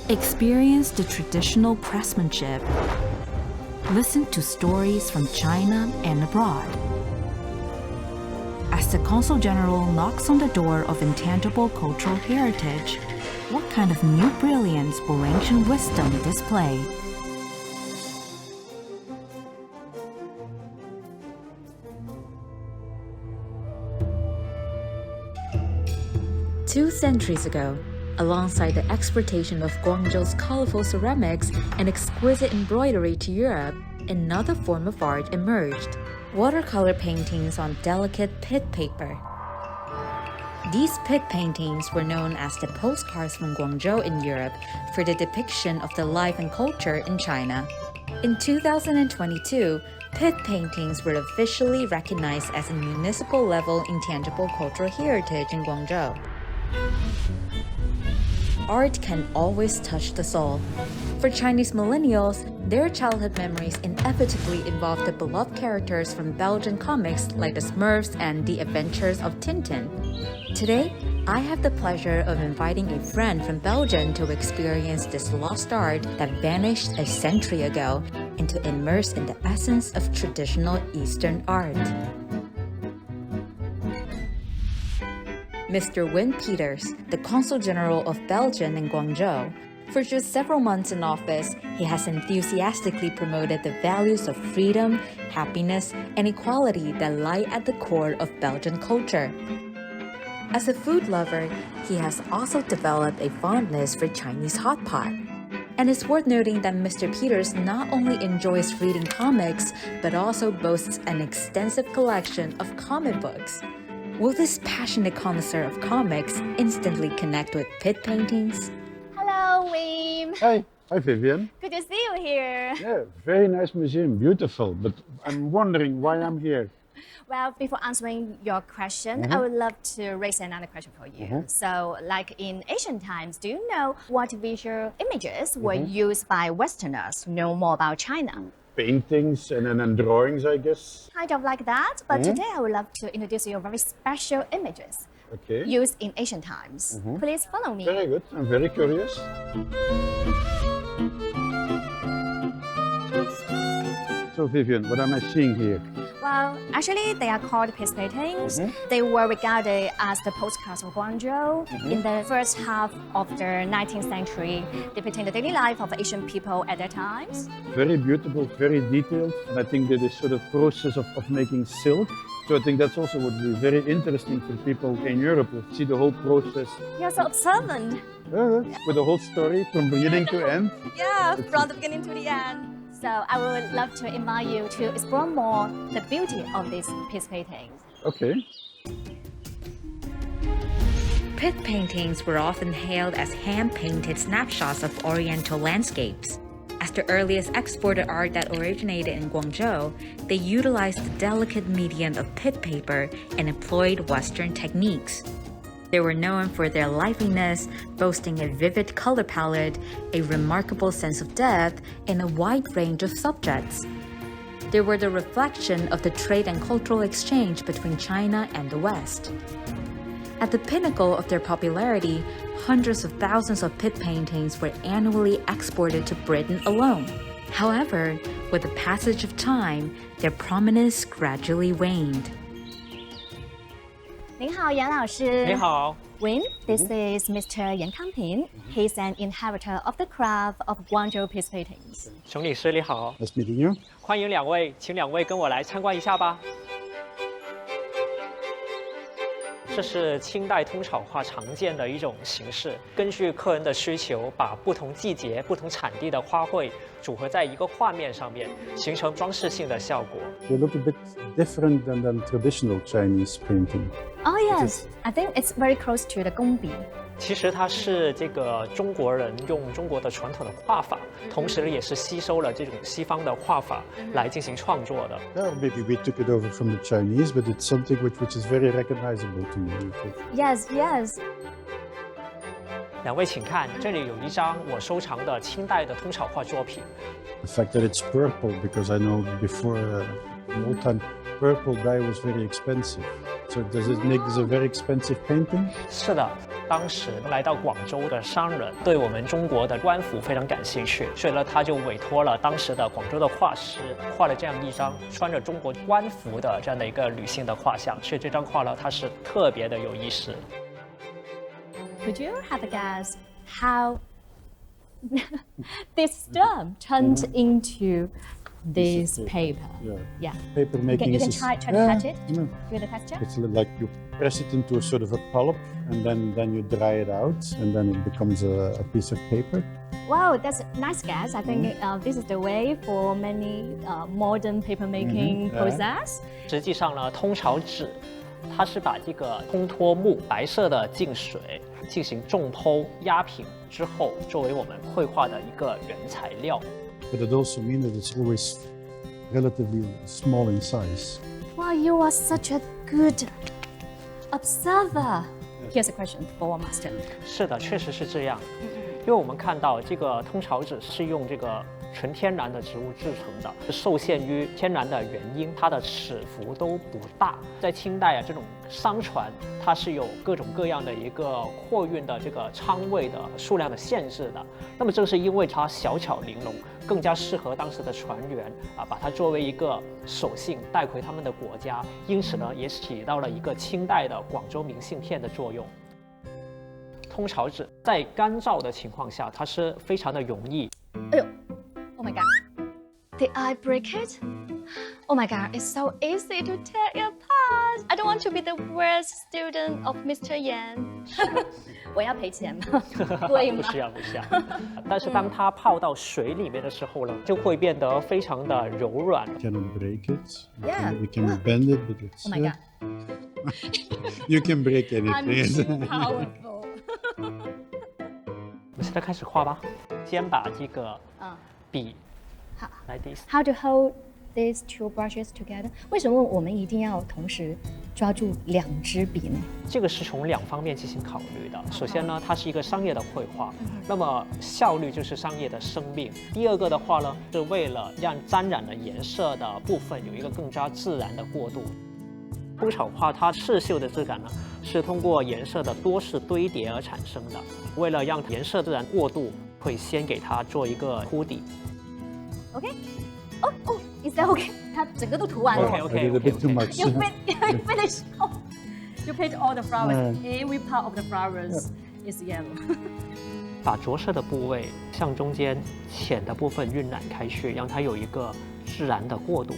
Experience the traditional craftsmanship. Listen to stories from China and abroad. As the Consul General knocks on the door of intangible cultural heritage, what kind of new brilliance will ancient wisdom display? Two centuries ago, alongside the exportation of Guangzhou's colorful ceramics and exquisite embroidery to Europe, another form of art emerged: watercolor paintings on delicate pit paper. These pit paintings were known as the postcards from Guangzhou in Europe for the depiction of the life and culture in China. In 2022, pit paintings were officially recognized as a municipal-level intangible cultural heritage in Guangzhou. Art can always touch the soul. For Chinese millennials, their childhood memories inevitably involve the beloved characters from Belgian comics like the Smurfs and the Adventures of Tintin. Today, I have the pleasure of inviting a friend from Belgium to experience this lost art that vanished a century ago and to immerse in the essence of traditional Eastern art. Mr. Wim Peters, the Consul General of Belgium in Guangzhou. For just several months in office, he has enthusiastically promoted the values of freedom, happiness, and equality that lie at the core of Belgian culture. As a food lover, he has also developed a fondness for Chinese hot pot. And it's worth noting that Mr. Peters not only enjoys reading comics, but also boasts an extensive collection of comic books. Will this passionate connoisseur of comics instantly connect with pit paintings? Hello, Wim. Hi Vivian. Good to see you here. Yeah, very nice museum, beautiful. But I'm wondering why I'm here. Well, before answering your question, I would love to raise another question for you. So, like in ancient times, do you know what visual images were used by Westerners to know more about China? Paintings and then drawings, I guess. Kind of like that, but today I would love to introduce you very special images used in ancient times. Please follow me. Very good. I'm very curious. So Vivian, what am I seeing here? Well, actually, they are called piece paintings. They were regarded as the postcards of Guangzhou in the first half of the 19th century, depicting the daily life of Asian people at that times. Very beautiful, very detailed. And I think that is sort of process of making silk. So I think that's also would be very interesting for people in Europe to see the whole process. You're so observant. With the whole story from beginning to end. Yeah, from the beginning to the end. So I would love to invite you to explore more the beauty of these piece paintings. Okay. Pit paintings were often hailed as hand-painted snapshots of Oriental landscapes. As the earliest exported art that originated in Guangzhou, they utilized the delicate medium of pit paper and employed Western techniques. They were known for their liveliness, boasting a vivid color palette, a remarkable sense of depth, and a wide range of subjects. They were the reflection of the trade and cultural exchange between China and the West. At the pinnacle of their popularity, hundreds of thousands of pit paintings were annually exported to Britain alone. However, with the passage of time, their prominence gradually waned. 您好，杨老师。你好。 Wim, this is Mr. Yan Kangping. He's an inheritor of the craft of Guangzhou piece paintings. 熊理师你好， Nice meeting you. 欢迎两位，请两位跟我来参观一下吧。这是清代通草画常见的一种形式，根据客人的需求，把不同季节、不同产地的花卉组合在一个画面上面，形成装饰性的效果。 They look a bit different than traditional Chinese painting. Oh yes, I think it's very close to the gongbi. 其实它是这个中国人用中国的传统的画法，同时也是吸收了这种西方的画法来进行创作的。 Yeah, maybe we took it over from the Chinese, but it's something which is very recognizable to me. Yes, yes. 两位请看，这里有一张我收藏的清代的通草画作品。 The fact that it's purple, because I know before in old time, purple dye was very expensive. So does it make this a very expensive painting? 是的，当时来到广州的商人对我们中国的官服非常感兴趣，所以呢，他就委托了当时的广州的画师画了这样一张穿着中国官服的这样的一个女性的画像，所以这张画呢，它是特别的有意思。Could you have a guess how this stump turned into this paper? Yeah. Paper making You can is try to touch it. Feel the texture. It's like you press it into a sort of a pulp, and then you dry it out, and then it becomes a piece of paper. Wow, that's a nice guess. I think this is the way for many modern paper making process. 实际上呢，通草纸它是把这个通脱木白色的净水进行重剖压平之后，作为我们绘画的一个原材料。But it also means that it's always relatively small in size. Wow, you are such a good observer. Here's a question for our master. 是的，确实是这样。因为我们看到这个通草纸是用这个纯天然的植物制成的，受限于天然的原因，它的尺幅都不大。在清代啊，这种商船它是有各种各样的一个货运的这个舱位的数量的限制的。那么正是因为它小巧玲珑，更加适合当时的船员把它作为一个手信带回他们的国家，因此呢，也起到了一个清代的广州明信片的作用。通草纸在干燥的情况下，它是非常的容易。哎呦 ！Oh my god! Did I break it? Oh my god! It's so easy to tear it apart. I don't want to be the worst student of Mr. Yan. 我要赔钱吗？贵吗？不需要，不需要。但是当它泡到水里面的时候呢，就会变得非常的柔软。You can break it. Yeah. We can bend it, but it's. Oh my god! You can break I'm anything. too powerful. 我们现在开始画吧。先把这个笔来第一次。How to hold these two brushes together？ 为什么我们一定要同时抓住2支笔呢？这个是从2方面进行考虑的。首先呢，它是一个商业的绘画，那么效率就是商业的生命。第二个的话呢，是为了让沾染了颜色的部分有一个更加自然的过渡。通草画它刺绣的质感呢，是通过颜色的多次堆叠而产生的。为了让颜色自然过渡，会先给它做一个铺底。OK， 哦，Is that OK？ 它整个都涂完了。I did a bit too much. You finish. Oh, you paint all the flowers. Every part of the flowers is yellow. 把着色的部位向中间浅的部分晕染开去，让它有一个自然的过渡。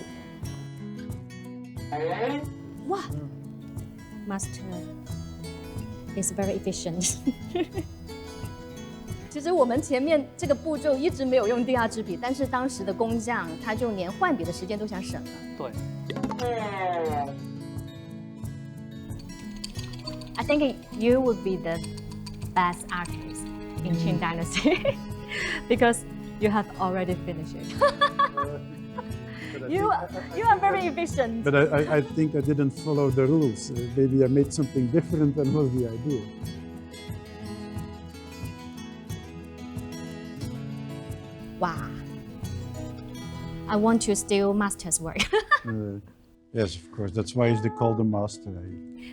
哇 ，Master is very efficient 。其实我们前面这个步骤一直没有用第2支笔，但是当时的工匠他就连换笔的时间都想省了。对。I think you would be the best artist in Qing Dynasty because you have already finished it. You are very efficient. But I think I didn't follow the rules. Maybe I made something different than was the idea. Wow. I want to steal master's work. Yes, of course. That's why he's called the master.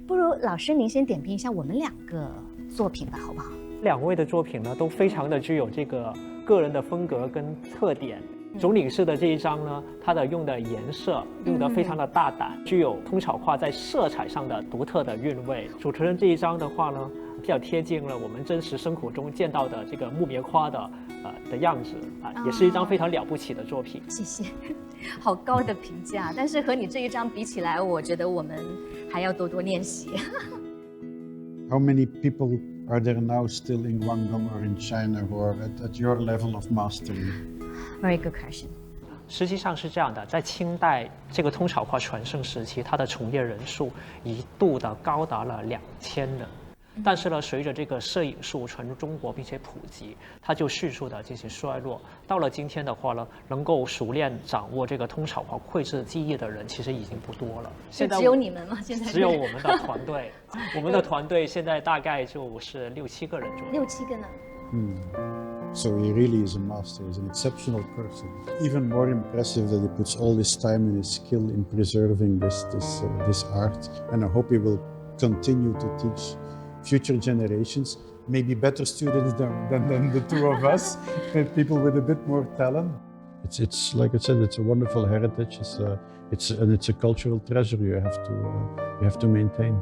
不如老师您先点评一下我们2个作品吧，好不好？2位的作品呢，都非常的具有这个个人的风格跟特点。总领事的这一张呢，它的用的颜色用得非常的大胆，具有通草画在色彩上的独特的韵味。主持人这一张的话呢，比较贴近了我们真实生活中见到的这个木棉花的样子也是一张非常了不起的作品。谢谢，好高的评价。但是和你这一张比起来，我觉得我们还要多多练习。How many people are there now still in Guangdong or in China who are at your level of mastery? Very good question. 实际上是这样的，在清代这个通草画全盛时期，它的从业人数一度的高达了2000人。但是呢，随着这个摄影术传入中国并且普及，它就迅速的进行衰落。到了今天的话呢，能够熟练掌握这个通草画绘制技艺的人其实已经不多了。现在只有你们吗？现在只有我们的团队，我们的团队现在大概就是6-7个人左右。6、7个呢？So he really is a master. He's an exceptional person. Even more impressive that he puts all this time and his skill in preserving this art. And I hope he will continue to teach future generations, maybe better students than the two of us, people with a bit more talent. It's like I said, it's a wonderful heritage. It's a cultural treasure you have to maintain.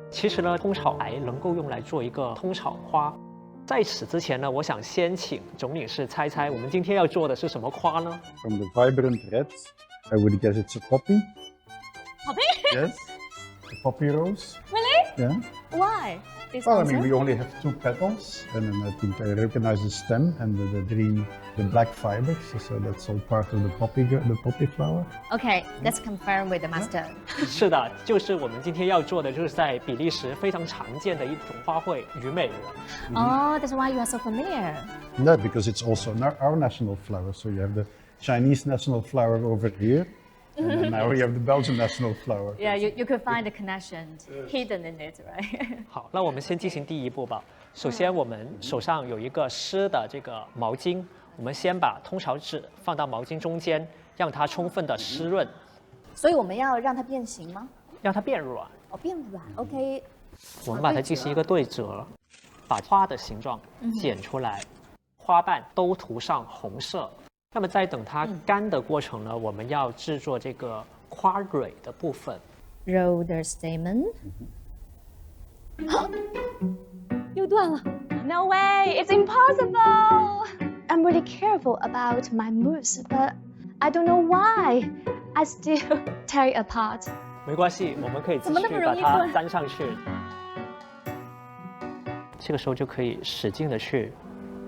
其实呢，通草还能够用来做一个通草花。在此之前呢，我想先请总领事猜猜，我们今天要做的是什么花呢？ From the vibrant red, I would guess it's a poppy. Poppy? Yes, a poppy rose. Really? Yeah. Why? This Well, I answer? mean, we only have 2 petals, and then I think I recognize the stem and the black fibers. So that's all part of the poppy flower. Okay, let's confirm with the master. 是的，就是我们今天要做的，就是在比利时非常常见的一种花卉——虞美人。Oh, that's why you are so familiar. No, because it's also our national flower. So you have the Chinese national flower over here, and then now we have the Belgian national flower. Yeah, you could find the connection hidden in it, right? 好，那我们先进行第一步吧。首先，我们手上有一个湿的这个毛巾，我们先把通草纸放到毛巾中间，让它充分的湿润，所以我们要让它变形吗？让它变软。哦，变软。OK。我们把它进行一个对折，把花的形状剪出来，花瓣都涂上红色。那么在等它干的过程呢，我们要制作这个花蕊的部分。Roll the stamen. 又断了。No way, it's impossible! I'm really careful about my moves, but I don't know why. I still tear it apart. 没关系，我们可以继续把它粘上去。这个时候就可以使劲的去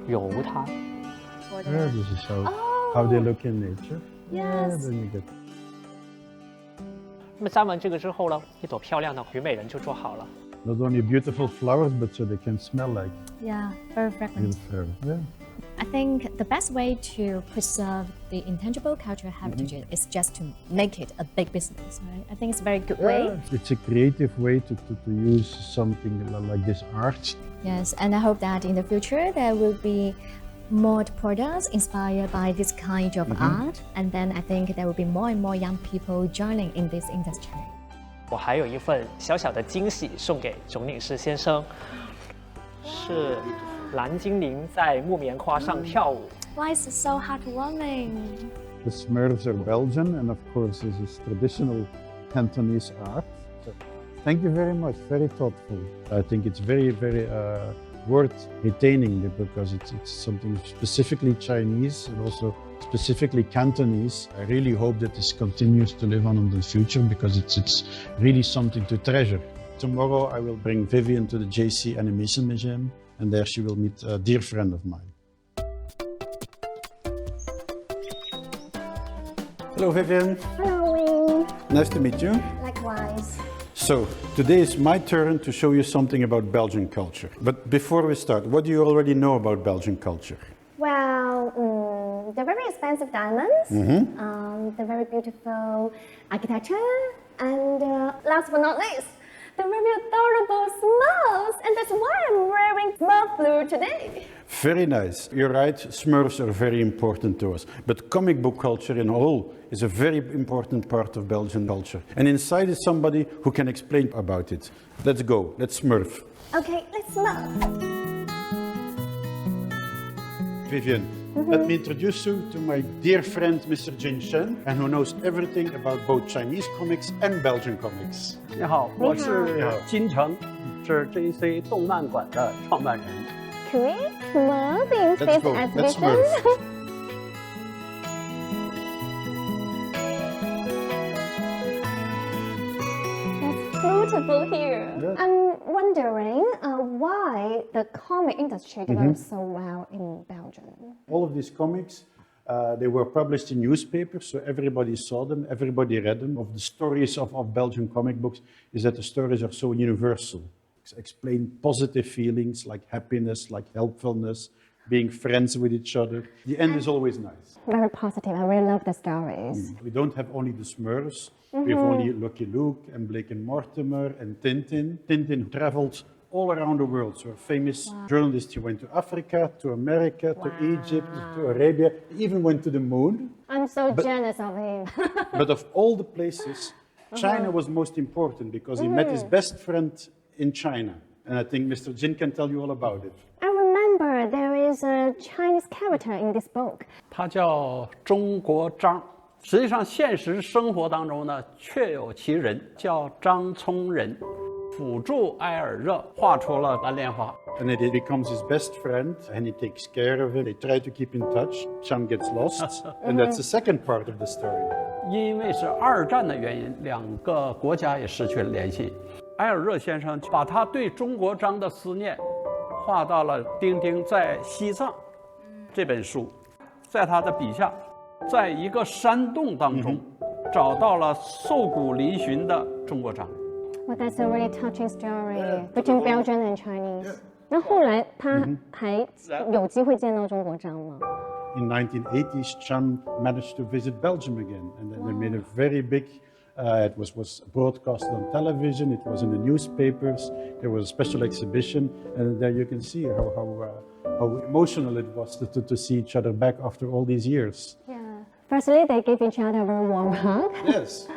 揉它。Yeah, this is how they look in nature. Yes. Then you get. 那么粘完这个之后呢，一朵漂亮的虞美人就做好了。Not only beautiful flowers, but so they can smell like Yeah, very fragrant. real flower. Yeah. I think the best way to preserve the intangible cultural heritage is just to make it a big business, right? I think it's a very good way. It's a creative way to use something like this art. Yes, and I hope that in the future there will be more products inspired by this kind of art, and then I think there will be more and more young people joining in this industry. 我还有一份小小的惊喜送给总领事先生，是蓝精灵在木棉花上跳舞。Why is it so heartwarming? The Smurfs are Belgian, and of course, this is traditional Cantonese art. So, thank you very much. Very thoughtful. I think it's very, very worth retaining it because it's something specifically Chinese and also specifically Cantonese. I really hope that this continues to live on in the future because it's really something to treasure. Tomorrow I will bring Vivian to the JC Animation Museum, and there she will meet a dear friend of mine. Hello Vivian. Hello. Nice to meet you. Likewise. So, today is my turn to show you something about Belgian culture. But before we start, what do you already know about Belgian culture? Well, the very expensive diamonds, the very beautiful architecture, and last but not least, the very adorable Smurfs. And that's why I'm wearing Smurf blue today. Very nice. You're right, Smurfs are very important to us. But comic book culture in whole is a very important part of Belgian culture. And inside is somebody who can explain about it. Let's go, let's Smurf. Okay, let's Smurf. Vivian, let me introduce you to my dear friend Mr. Jin Shen, and who knows everything about both Chinese comics and Belgian comics. 你好，我是金城，是 JC 动漫馆的创办人。 Can we Smurf in Let's this go, let's exhibition? Smurf. It's beautiful here. Yeah. I'm wondering why the comic industry develops so well in Belgium. All of these comics, they were published in newspapers, so everybody saw them, everybody read them. Of the stories of Belgian comic books is that the stories are so universal. Explain positive feelings like happiness, like helpfulness, being friends with each other. The end is always nice. Very positive. I really love the stories. We don't have only the Smurfs. We have only Lucky Luke and Blake and Mortimer and Tintin. Tintin traveled all around the world. So a famous journalist, he went to Africa, to America, to Egypt, to Arabia. He even went to the moon. I'm so jealous of him. But of all the places, China was most important because he met his best friend in China. And I think Mr. Jin can tell you all about it. I remember there is a Chinese character in this book. 它叫中国章。实际上，现实生活当中呢，确有其人，叫张聪仁，辅助埃尔热画出了蓝莲花。And it becomes his best friend, and he takes care of it. They try to keep in touch. Chang gets lost, and that's the second part of the story. 因为是二战的原因，两个国家也失去了联系。埃尔热先生把他对中国章的思念画到了《丁丁在西藏》这本书，在他的笔下，在一个山洞当中找到了瘦骨嶙峋的中国章。Well, that's a really touching story between Belgian and Chinese. 那后来他还有机会见到中国章吗？ In 1980s, Chan managed to visit Belgium again, and then they made a very big. It was broadcast on television. It was in the newspapers. There was a special exhibition, and there you can see how emotional it was to see each other back after all these years. Yeah. Firstly, they gave each other a very warm hug. Yes,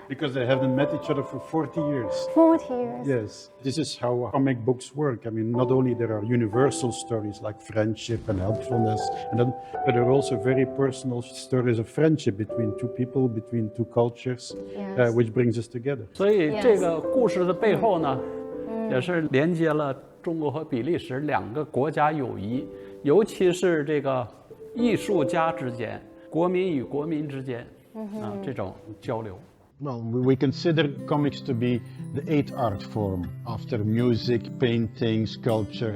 because they haven't met each other for 40 years. 40 years. Yes, this is how comic books work. I mean, not only there are universal stories like friendship and helpfulness, but there are also very personal stories of friendship between two people, between two cultures, Yes. which brings us together. 所以这个故事的背后呢，也是连接了中国和比利时两个国家友谊，尤其是这个艺术家之间、国民与国民之间这种交流。Well, we consider comics to be the eighth art form after music, painting, sculpture,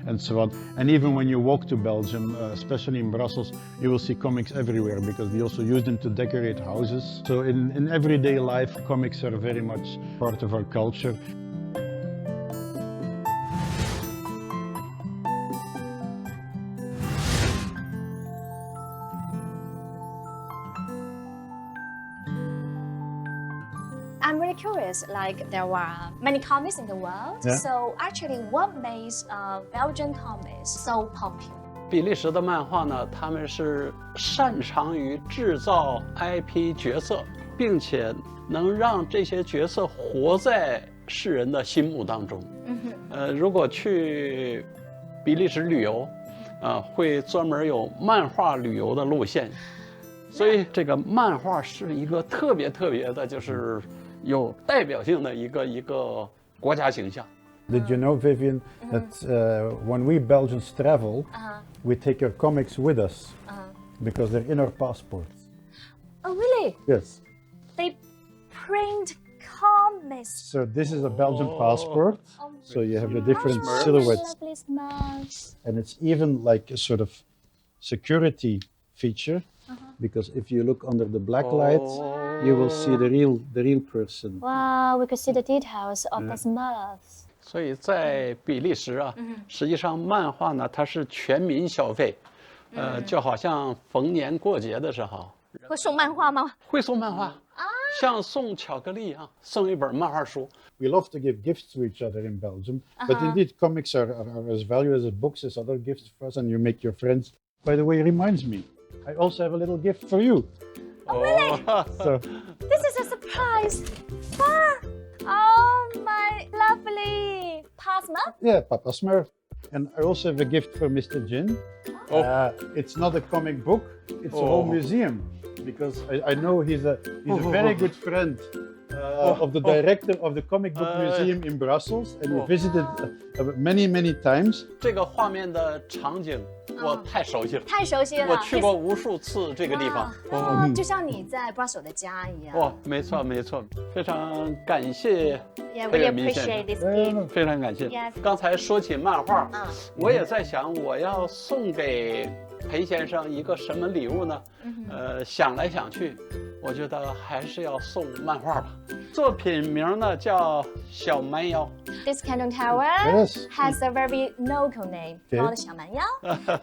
and so on. And even when you walk to Belgium, especially in Brussels, you will see comics everywhere because we also use them to decorate houses. So in everyday life, comics are very much part of our culture. I'm really curious, like there were many comics in the world. Yeah. So actually, what makes Belgian comics so popular? 比利时的漫画呢，他们是擅长于制造 IP 角色，并且能让这些角色活在世人的心目当中。如果去比利时旅游，会专门有漫画旅游的路线，所以这个漫画是一个特别的，就是有代表性的一个国家形象。Did you know, Vivian, that when we Belgians travel, we take our comics with us because they're in our passports? Oh, really? Yes. They print comics. So this is a Belgian passport. So you have the different silhouettes. Lovely smiles. And it's even like a sort of security feature, because if you look under the black lights, you will see the real person. Wow, we could see the details of the smiles. 所以在比利时啊，实际上漫画呢，它是全民消费，就好像逢年过节的时候，会送漫画吗？会送漫画，像送巧克力一样，送一本漫画书。We love to give gifts to each other in Belgium, but indeed comics are as valuable as books as other gifts for us, and you make your friends. By the way, it reminds me, I also have a little gift for you. Oh, really? So, This is a surprise. Ah, oh, my lovely Pasma. yeah, Papa Smurf. And I also have a gift for Mr. Jin. It's not a comic book, it's a whole museum, because I know he's a very good friend of the director of the comic book museum in Brussels, and we visited many times. 这个画面的场景我太熟悉了，太熟悉了。我去过无数次这个地方。就像你在 Brussels 的家一样。哇，没错，非常感谢 Yeah, 裴 really 伟岷先 appreciate 生， this gift. 非常感谢 Yes.。刚才说起漫画，我也在想我要送给裴先生一个什么礼物呢？想来想去，我觉得还是要送漫画吧。作品名呢叫《小蛮腰》。This Canton Tower Yes. has a very local name Okay. called 小蛮腰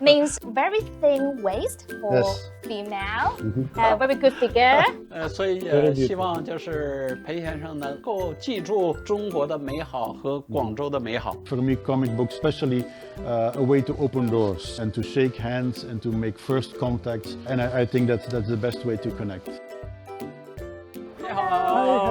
means very thin waist for Yes. female, very good figure. 所以也希望就是裴先生能够记住中国的美好和广州的美好。 For me, comic books, especially a way to open doors and to shake hands and to make first contacts. And I think that's the best way to connect. 你好。